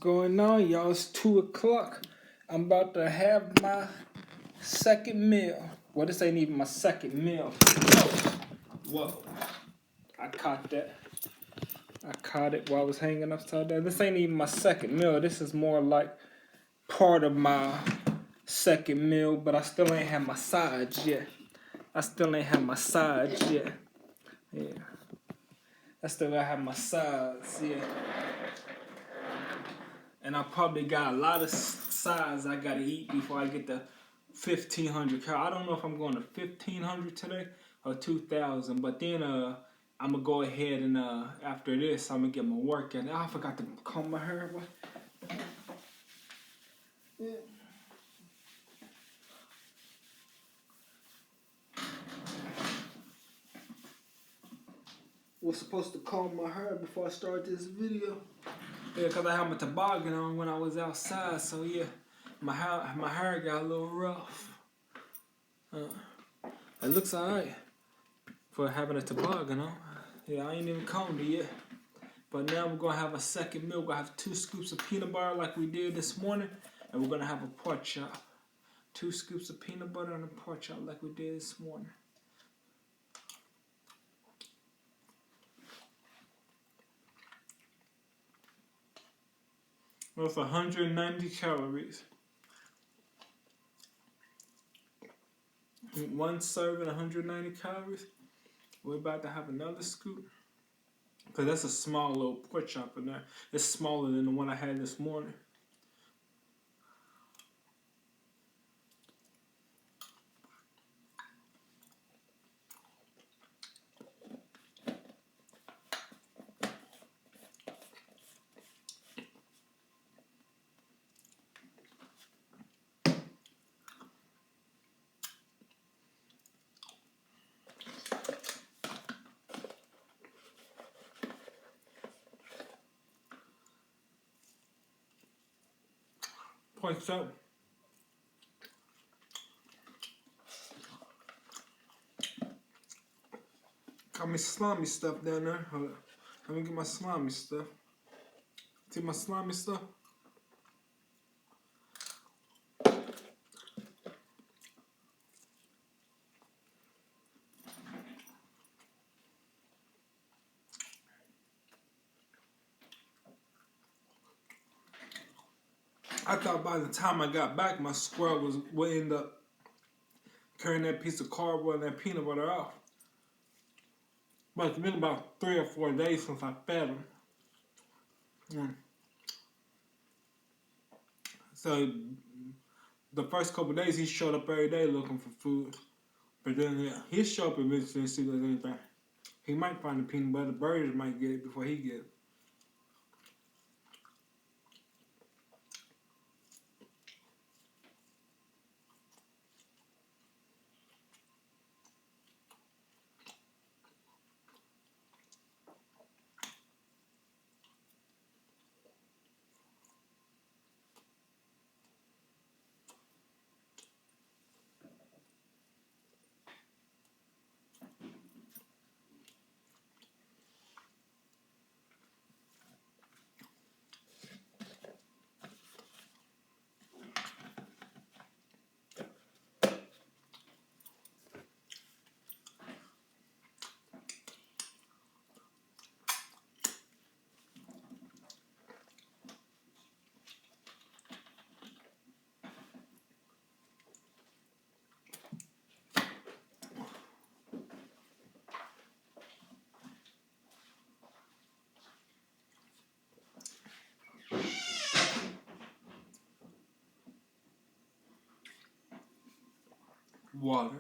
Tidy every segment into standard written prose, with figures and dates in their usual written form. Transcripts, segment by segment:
going on, y'all? It's 2 o'clock. I'm about to have my second meal. Well, this ain't even my second meal. Whoa. I caught that. I caught it while I was hanging upside down. This ain't even my second meal. This is more like part of my second meal, but I still ain't had my sides yet. Yeah. I still gotta have my sides, yeah. And I probably got a lot of sides I gotta eat before I get to 1,500 calories. I don't know if I'm going to 1,500 today or 2,000, but then I'm gonna go ahead and after this I'm gonna get my workout. Oh, I forgot to comb my hair. What? Yeah. Was supposed to comb my hair before I start this video. Yeah, because I had my toboggan on when I was outside, so yeah, my hair got a little rough. It looks alright for having a toboggan on. Yeah, I ain't even combed it yet. But now we're going to have a second meal. We're going to have 2 scoops of peanut butter like we did this morning. And we're going to have a pork chop. 2 scoops of peanut butter and a pork chop like we did this morning. That's 190 calories. One serving, 190 calories. We're about to have another scoop. Because that's a small little pork chop in there. It's smaller than the one I had this morning. Pork chop. Got me slimy stuff down there. Hold on. Let me get my slimy stuff. See my slimy stuff? I thought by the time I got back, my squirrel would end up carrying that piece of cardboard and that peanut butter off. But it's been about 3 or 4 days since I fed him. So the first couple of days, he showed up every day looking for food. But then he'll show up eventually and see if there's anything. He might find the peanut butter. The birds might get it before he gets it. Water.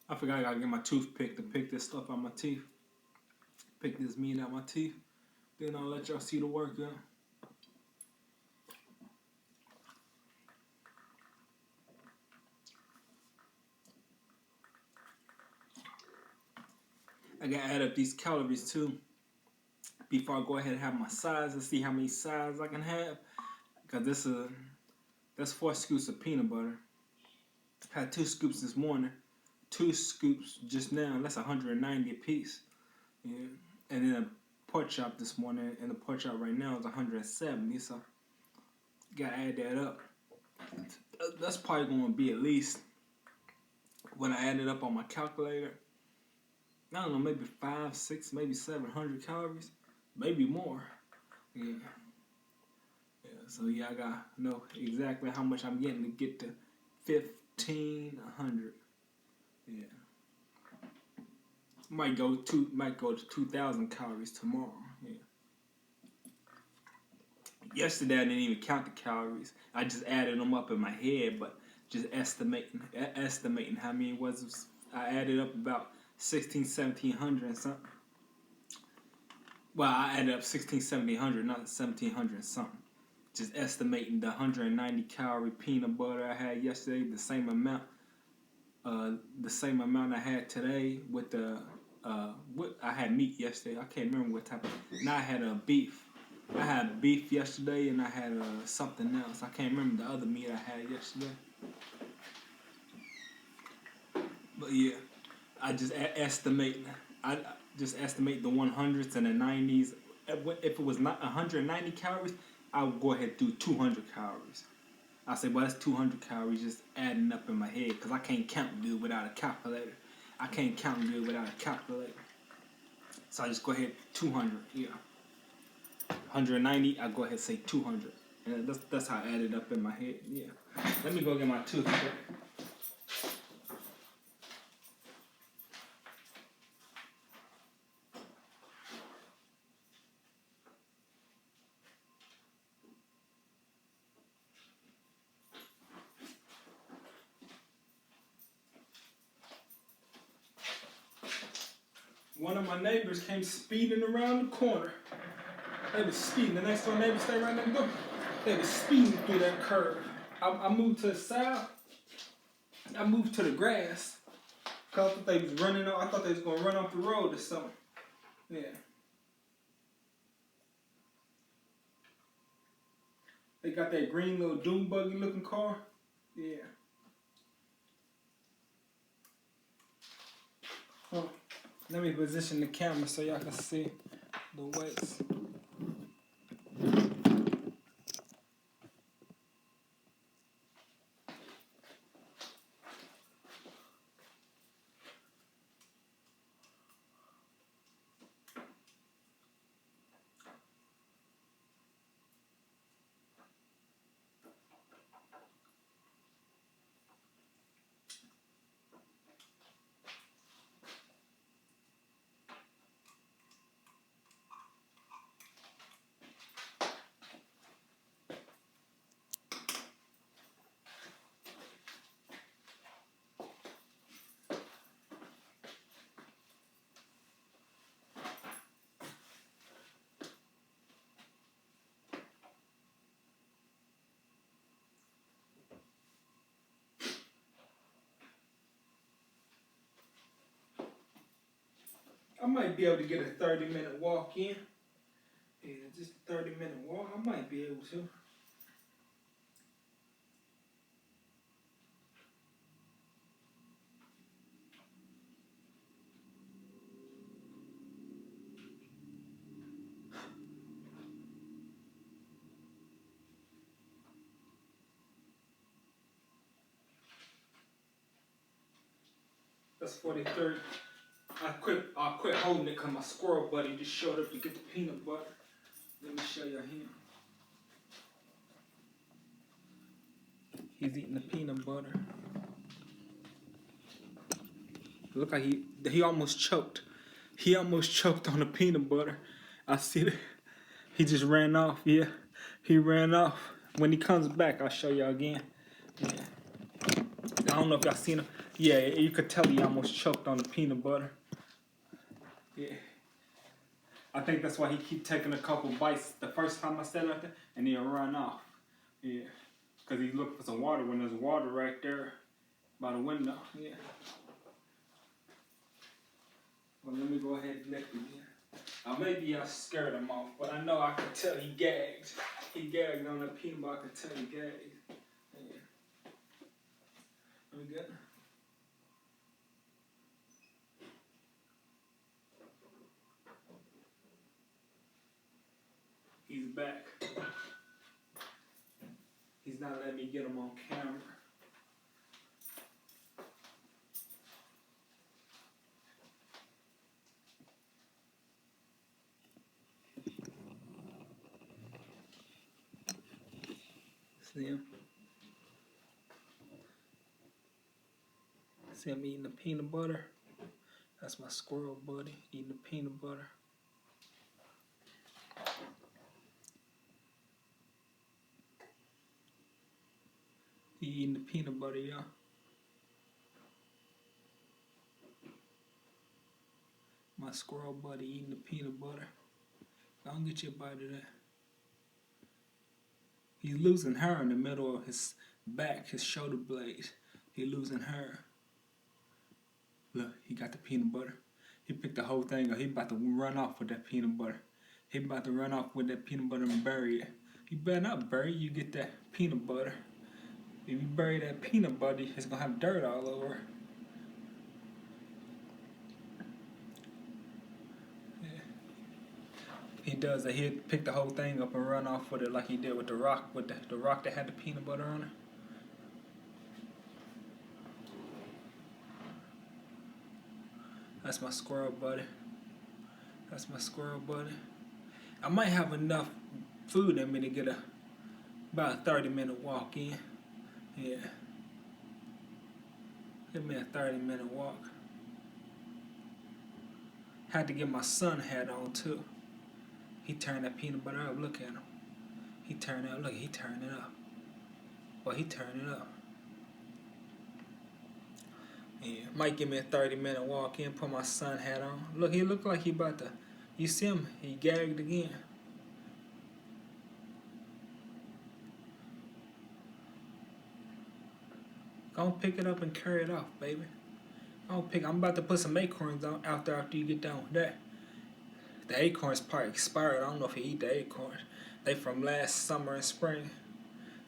I forgot I gotta get my toothpick to pick this stuff out my teeth. Pick this meat out my teeth. Then I'll let y'all see the workout. I gotta add up these calories too before I go ahead and have my sides and see how many sides I can have. Because that's 4 scoops of peanut butter. I had 2 scoops this morning, 2 scoops just now. That's 190 a piece. Yeah. And then a pork chop this morning, and the pork chop right now is 170. So gotta add that up. That's probably gonna be at least, when I add it up on my calculator, I don't know, maybe 5, 6, maybe 700 calories, maybe more. Yeah. So yeah, I gotta know exactly how much I'm getting to get to 1,500. Yeah. Might go to 2,000 calories tomorrow. Yeah. Yesterday I didn't even count the calories. I just added them up in my head, but just estimating how many it was. I added up about 1,700 and something. Well, I added up 1,700, not 1,700 and something. Just estimating the 190 calorie peanut butter I had yesterday, the same amount I had today with the I had meat yesterday. I can't remember what type of. Now I had beef. I had beef yesterday, and I had something else. I can't remember the other meat I had yesterday. But yeah, I just estimate. I just estimate the 100s and the 90s. If it was not 190 calories, I would go ahead and do 200 calories. I say, well, that's 200 calories just adding up in my head, because I can't count good without a calculator. So I just go ahead 200. Yeah. 190, I go ahead and say 200. And that's how I added up in my head. Yeah. Let me go get my toothpick. One of my neighbors came speeding around the corner. They was speeding. The next door neighbor stayed right next door. They was speeding through that curve. I moved to the south. I moved to the grass. Cause I thought they was running off. I thought they was gonna run off the road or something. Yeah. They got that green little dune buggy looking car. Yeah. Huh. Let me position the camera so y'all can see the weights. I might be able to get a 30-minute walk in. Yeah, just a 30-minute walk. I might be able to. That's 43rd. I quit holding it because my squirrel buddy just showed up to get the peanut butter. Let me show you him. He's eating the peanut butter. Look like he almost choked. He almost choked on the peanut butter. I see that. He just ran off. Yeah, he ran off. When he comes back, I'll show y'all again. Yeah. I don't know if y'all seen him. Yeah, you could tell he almost choked on the peanut butter. Yeah. I think that's why he keep taking a couple bites the first time I set up there, and he'll run off. Yeah. Because he's looking for some water when there's water right there by the window. Yeah. Well, let me go ahead and lift him here. Maybe I scared him off, but I know I could tell he gagged. He gagged on that peanut butter. I could tell he gagged. Yeah. We good? He's back. He's not letting me get him on camera. See him? See him eating the peanut butter? That's my squirrel buddy, eating the peanut butter. He eating the peanut butter, y'all. My squirrel buddy eating the peanut butter. Don't get you a bite of that. He's losing hair in the middle of his back, his shoulder blades. He's losing hair. Look, he got the peanut butter. He picked the whole thing up. He about to run off with that peanut butter. He about to run off with that peanut butter and bury it. You better not bury it. You get that peanut butter. If you bury that peanut butter, it's going to have dirt all over. Yeah. He does that. He'll pick the whole thing up and run off with it like he did with the rock, with the rock that had the peanut butter on it. That's my squirrel buddy. That's my squirrel buddy. I might have enough food in me to get about a 30-minute walk in. Yeah. Give me a 30-minute walk. Had to get my sun hat on too. He turned that peanut butter up. Look at him. He turned it up. Look, he turned it up. Well, he turned it up. Yeah, might give me a 30-minute walk in, put my sun hat on. Look, he look like he about to, you see him? He gagged again. Go pick it up and carry it off, baby. I'm about to put some acorns on after you get done with that. The acorns part expired. I don't know if you eat the acorns. They from last summer and spring.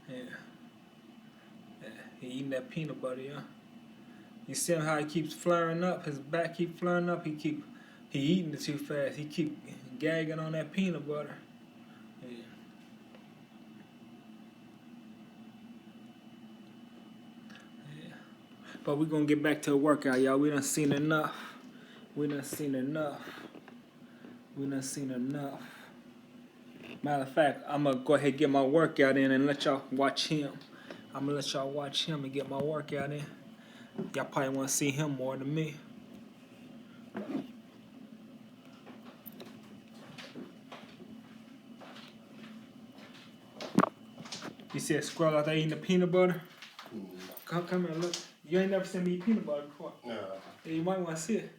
Yeah. He eating that peanut butter, yeah. You see him how he keeps flaring up? His back keep flaring up. He eating it too fast. He keep gagging on that peanut butter. Yeah. Yeah. But we're gonna get back to a workout, y'all. We done seen enough. Matter of fact, I'm gonna go ahead and get my workout in and let y'all watch him. I'm gonna let y'all watch him and get my workout in. Y'all probably want to see him more than me. You see a squirrel out there eating the peanut butter? Mm. Come here, look. You ain't never seen me eat peanut butter before. No. Yeah, you might want to see it.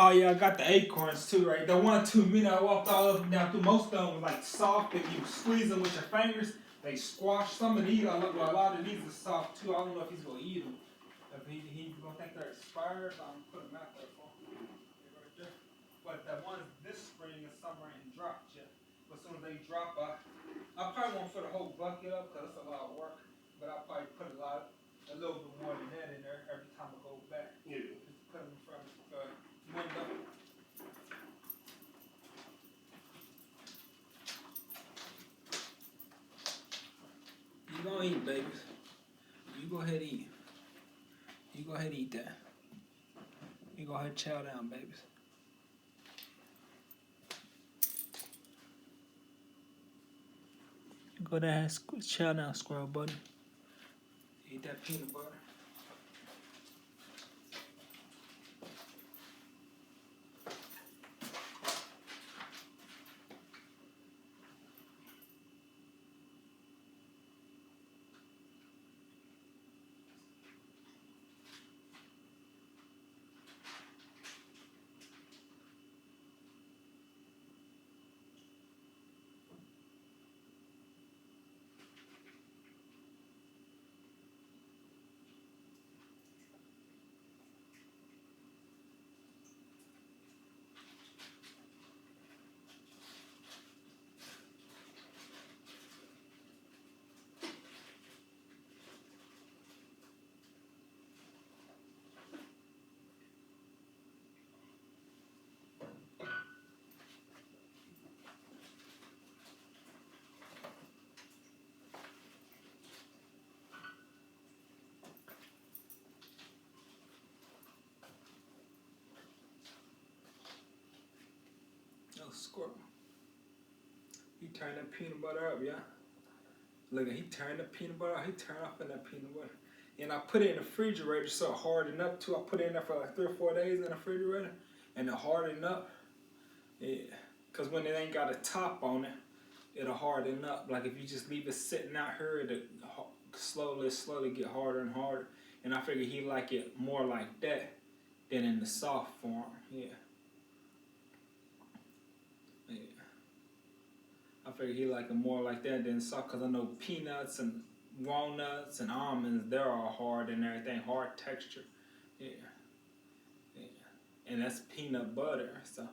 Oh yeah, I got the acorns too, right? The 1, 2 minutes I walked all up and down through. Most of them was like soft. If you squeeze them with your fingers, they squash. Some of these, a lot of these are soft too. I don't know if he's gonna eat them. If he's gonna think they're expired, so I'm gonna put them out there for him. They're right there. But the ones this spring and summer ain't dropped yet. But as soon as they drop, I probably won't put a whole bucket up because it's a lot of work. But I'll probably put a little bit more than that in there every time I go back. Yeah. Just put them in front of the window. You gonna eat, babies. You go ahead and eat. You go ahead and eat that. You go ahead and chow down, babies. Go there and chow down, squirrel buddy. Eat that peanut butter. squirrel. He turned that peanut butter up, yeah. Look at he turned the peanut butter up. He turned up in that peanut butter. And I put it in the refrigerator so it hardened up too. I put it in there for like 3 or 4 days in the refrigerator and it hardened up. Yeah. Cause when it ain't got a top on it, it'll harden up. Like if you just leave it sitting out here, it'll slowly get harder and harder. And I figure he like it more like that than in the soft form. Yeah. Yeah. I figure he like it more like that than soft, cause I know peanuts and walnuts and almonds, they're all hard and everything, hard texture. Yeah. Yeah. And that's peanut butter, so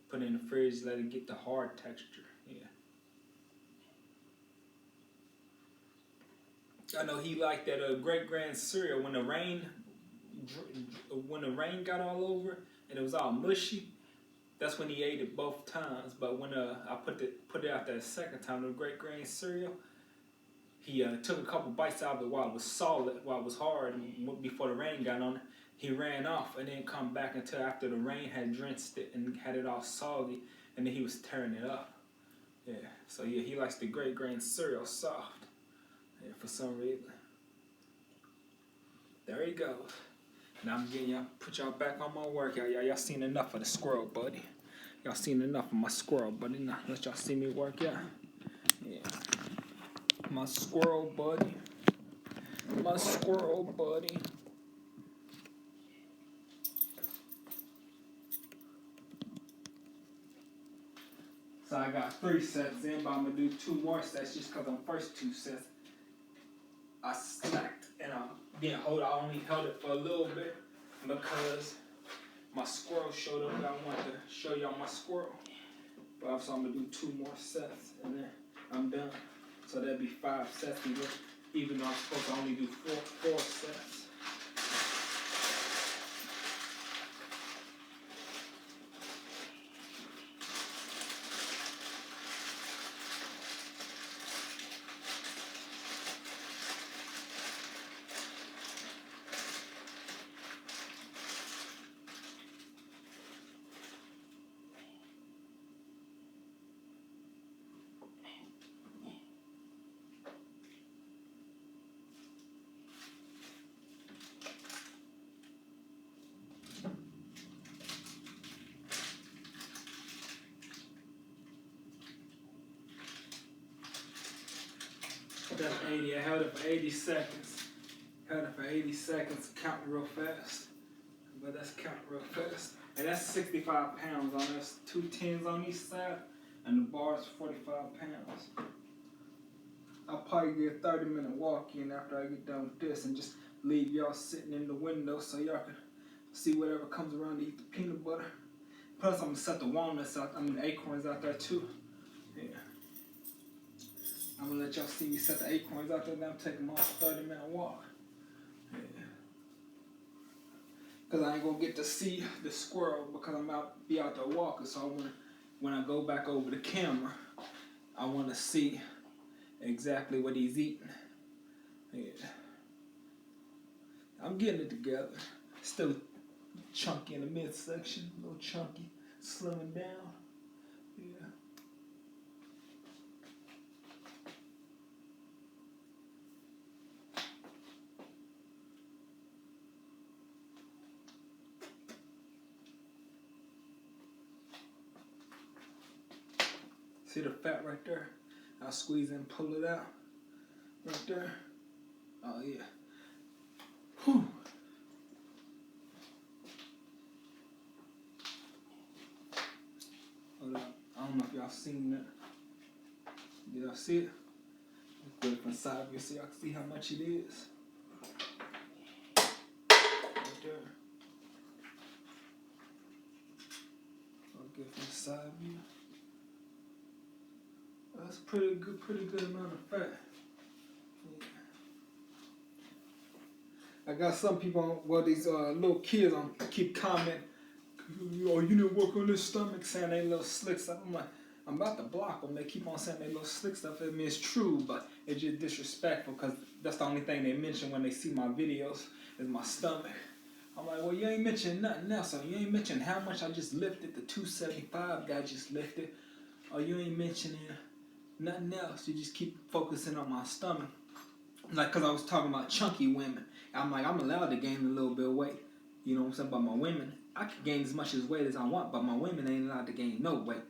put it in the fridge, let it get the hard texture. Yeah. I know he liked that Great Grand cereal when the rain got all over and it was all mushy. That's when he ate it both times. But when I put it out there the second time, the Great Grand cereal, he took a couple bites out of it while it was solid, while it was hard, and before the rain got on it. He ran off and didn't come back until after the rain had drenched it and had it all soggy, and then he was tearing it up. Yeah, so yeah, he likes the Great Grand cereal soft. Yeah, for some reason. There he goes. Now I'm getting y'all, put y'all back on my workout. Y'all seen enough of the squirrel, buddy. Y'all seen enough of my squirrel, buddy. Now let y'all see me work out. Yeah. My squirrel, buddy. My squirrel, buddy. So I got 3 sets in, but I'm gonna do 2 more sets just because on first 2 sets I slacked and I only held it for a little bit because my squirrel showed up and I wanted to show y'all my squirrel. But so I'm gonna do 2 more sets and then I'm done. So that'd be 5 sets even though I'm supposed to only do 4 sets. That's 80. I held it for 80 seconds. Held it for 80 seconds, counting real fast. But that's counting real fast. And that's 65 pounds on this. 2 10s on each side, and the bar's 45 pounds. I'll probably get a 30-minute walk in after I get done with this and just leave y'all sitting in the window so y'all can see whatever comes around to eat the peanut butter. Plus, I'm gonna set the walnuts out, the acorns out there too. Yeah. I'm gonna let y'all see me set the acorns out there, then I'm taking my 30-minute walk. Yeah. Cause I ain't gonna get to see the squirrel because I'm be out there walking. So when I go back over the camera, I wanna see exactly what he's eating. Yeah. I'm getting it together. Still chunky in the midsection, a little chunky, slimming down. Yeah. See the fat right there? I'll squeeze and pull it out. Right there. Oh yeah. Whew. Hold up. I don't know if y'all seen that. Did y'all see it? Put it from side view so y'all can see how much it is. Right there. I'll get from the side view. That's pretty good amount of fat. Yeah. I got some people these little kids keep commenting, oh, you didn't work on this stomach, saying they little slick stuff. I'm like, I'm about to block them. They keep on saying they little slick stuff. I mean, it's true, but it's just disrespectful because that's the only thing they mention when they see my videos is my stomach. I'm like, well, you ain't mentioned nothing else. So you ain't mentioned how much I just lifted, the 275 guy just lifted. Or you ain't mentioning nothing else. You just keep focusing on my stomach. Like, because I was talking about chunky women. I'm like, I'm allowed to gain a little bit of weight. You know what I'm saying? But my women, I can gain as much as weight as I want, but my women ain't allowed to gain no weight.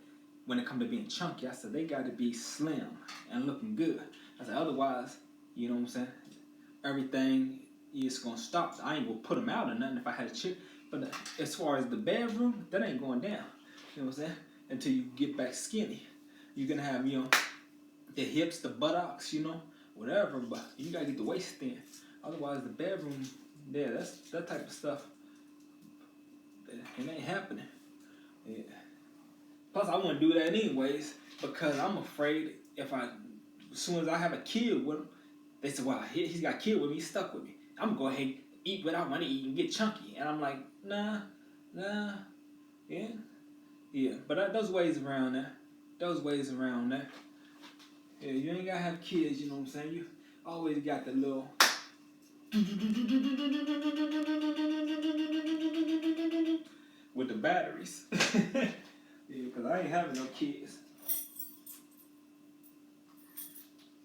When it comes to being chunky, I said, they got to be slim and looking good. I said, otherwise, you know what I'm saying? Everything is going to stop. I ain't going to put them out or nothing if I had a chick. But as far as the bedroom, that ain't going down. You know what I'm saying? Until you get back skinny. You're going to have, you know, the hips, the buttocks, you know, whatever. But you got to get the waist thin. Otherwise, the bedroom, yeah, that's that type of stuff. It ain't happening. Yeah. Plus, I wouldn't do that anyways because I'm afraid if as soon as I have a kid with him, they say, well, he's got a kid with me, he's stuck with me. I'm going to go ahead and eat what I want to eat and get chunky. And I'm like, nah, yeah. But those ways around that. Yeah, you ain't got to have kids, you know what I'm saying? You always got the little... with the batteries. Yeah, because I ain't having no kids.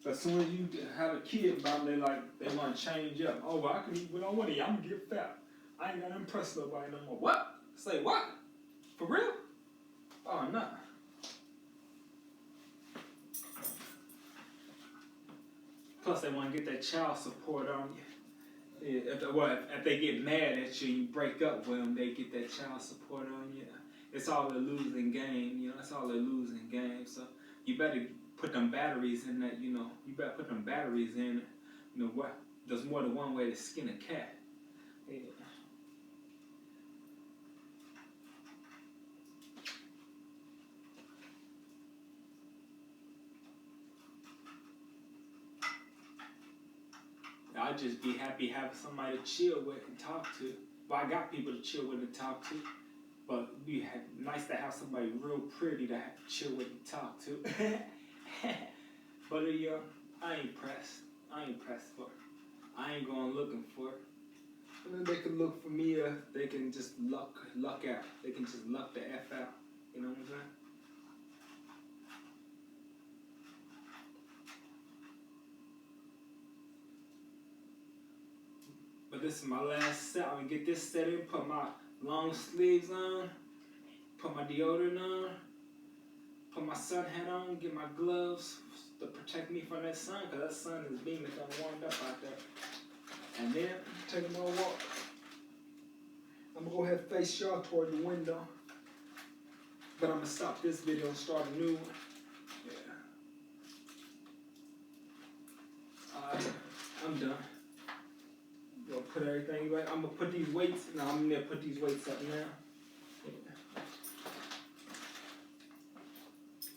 As soon as you have a kid, they want to change up. Oh, well, I can eat what I want to eat. I'm going to get fat. I ain't got to impress nobody no more. What? Say what? For real? Oh, no. Plus, they want to get that child support on you. Yeah, if they get mad at you and you break up with them, they get that child support on you. It's all a losing game, you know. It's all a losing game. So you better put them batteries in that, you know. You better put them batteries in. You know what? There's more than one way to skin a cat. Yeah. I'd just be happy having somebody to chill with and talk to. Well, I got people to chill with and talk to. But it'd be nice to have somebody real pretty to chill with and talk to. But I ain't pressed. For it. I ain't going looking for it. And then they can look for me, they can just luck out. They can just luck the F out. You know what I'm saying? But this is my last set. I'm gonna get this set in, put my long sleeves on, put my deodorant on, put my sun hat on, get my gloves to protect me from that sun, because that sun is beaming, I'm warmed up out there. And then, take a little walk. I'm going to go ahead and face y'all toward the window. But I'm going to stop this video and start a new one. Yeah. Alright, I'm done. I'm going to put everything right. I'm going to put these weights. No, I'm going to put these weights up now. Yeah.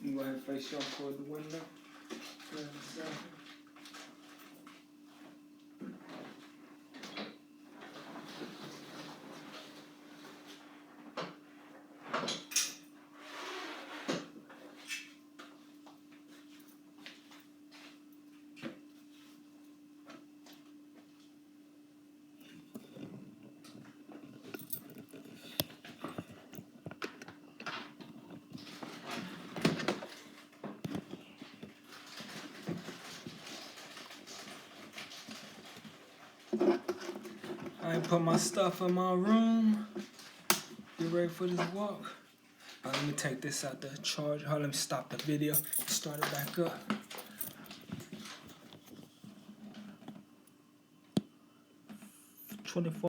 I'm going to go ahead and face y'all toward the window. I ain't put my stuff in my room. Get ready for this walk. Let me take this out the charge. Let me stop the video. Start it back up. 24